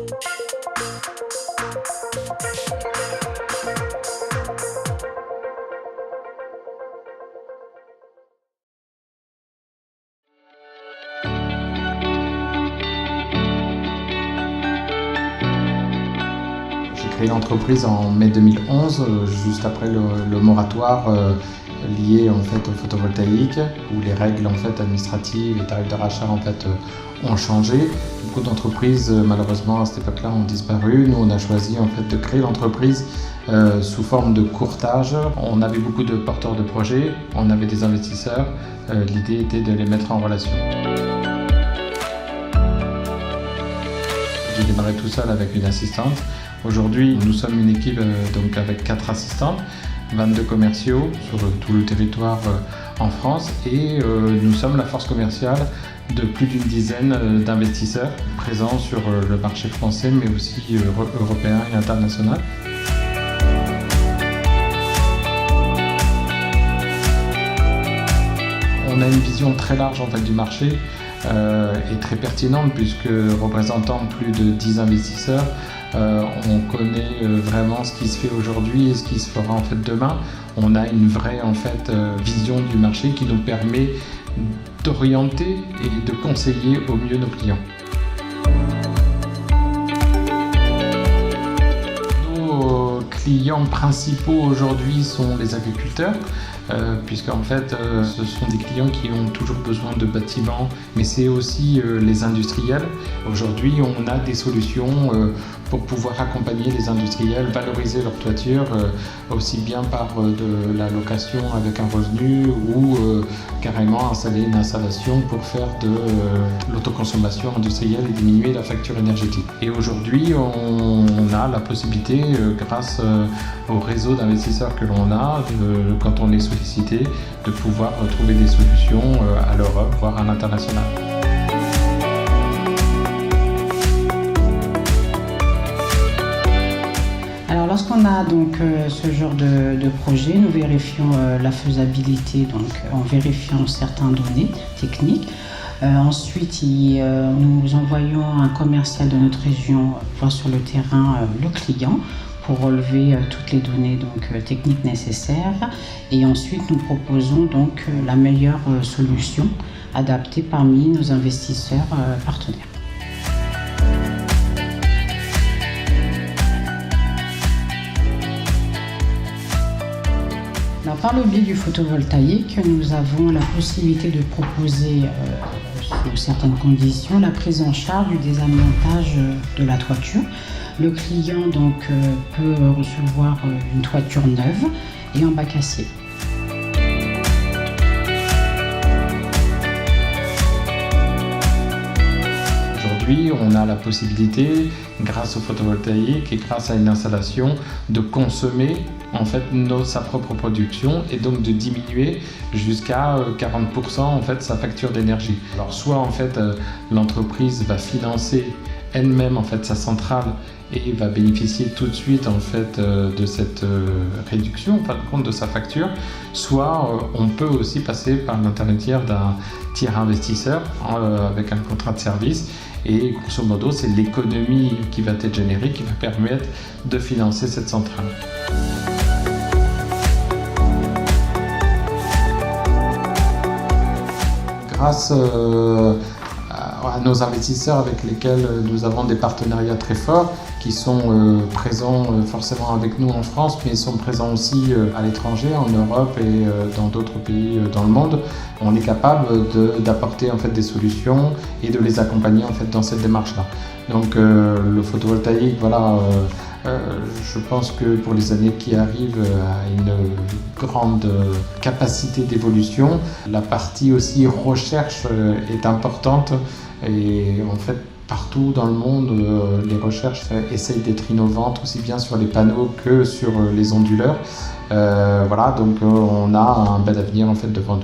J'ai créé l'entreprise en mai 2011, juste après le moratoire lié en fait au photovoltaïque, où les règles en fait administratives et tarifs de rachat en fait ont changé. Beaucoup d'entreprises malheureusement à cette époque-là ont disparu. Nous on a choisi en fait de créer l'entreprise sous forme de courtage. On avait beaucoup de porteurs de projets, on avait des investisseurs. L'idée était de les mettre en relation. J'ai démarré tout seul avec une assistante. Aujourd'hui, nous sommes une équipe donc avec 4 assistantes, 22 commerciaux sur tout le territoire en France et nous sommes la force commerciale de plus d'une dizaine d'investisseurs présents sur le marché français mais aussi européen et international. On a une vision très large en fait, du marché et très pertinente puisque représentant plus de 10 investisseurs, on connaît vraiment ce qui se fait aujourd'hui et ce qui se fera en fait demain. On a une vraie en fait vision du marché qui nous permet d'orienter et de conseiller au mieux nos clients. Nos clients principaux aujourd'hui sont les agriculteurs. Puisqu'en fait ce sont des clients qui ont toujours besoin de bâtiments, mais c'est aussi les industriels. Aujourd'hui on a des solutions pour pouvoir accompagner les industriels, valoriser leur toiture, aussi bien par de la location avec un revenu ou carrément installer une installation pour faire de l'autoconsommation industrielle et diminuer la facture énergétique. Et aujourd'hui on a la possibilité, grâce au réseau d'investisseurs que l'on a, quand on est sollicité, de pouvoir trouver des solutions à l'Europe, voire à l'international. Alors lorsqu'on a donc ce genre de projet, nous vérifions la faisabilité donc, en vérifiant certaines données techniques. Ensuite, nous envoyons un commercial de notre région voir sur le terrain le client pour relever toutes les données donc, techniques nécessaires. Et ensuite, nous proposons donc la meilleure solution adaptée parmi nos investisseurs partenaires. Alors, par le biais du photovoltaïque, nous avons la possibilité de proposer, sous certaines conditions, la prise en charge du désamiantage de la toiture. Le client donc, peut recevoir une toiture neuve et en bac acier. Aujourd'hui, on a la possibilité, grâce au photovoltaïque et grâce à une installation, de consommer en fait sa propre production et donc de diminuer jusqu'à 40% en fait sa facture d'énergie. Alors soit en fait l'entreprise va financer elle-même en fait sa centrale et va bénéficier tout de suite en fait de cette réduction en fin de compte de sa facture, soit on peut aussi passer par l'intermédiaire d'un tiers investisseur avec un contrat de service et grosso modo c'est l'économie qui va être générée qui va permettre de financer cette centrale. Grâce à nos investisseurs avec lesquels nous avons des partenariats très forts qui sont présents forcément avec nous en France mais ils sont présents aussi à l'étranger, en Europe et dans d'autres pays dans le monde. On est capable d'apporter en fait des solutions et de les accompagner en fait dans cette démarche-là. Donc le photovoltaïque, voilà, je pense que pour les années qui arrivent a une grande capacité d'évolution. La partie aussi recherche est importante et en fait partout dans le monde les recherches essayent d'être innovantes aussi bien sur les panneaux que sur les onduleurs. Voilà, donc on a un bel avenir en fait devant nous.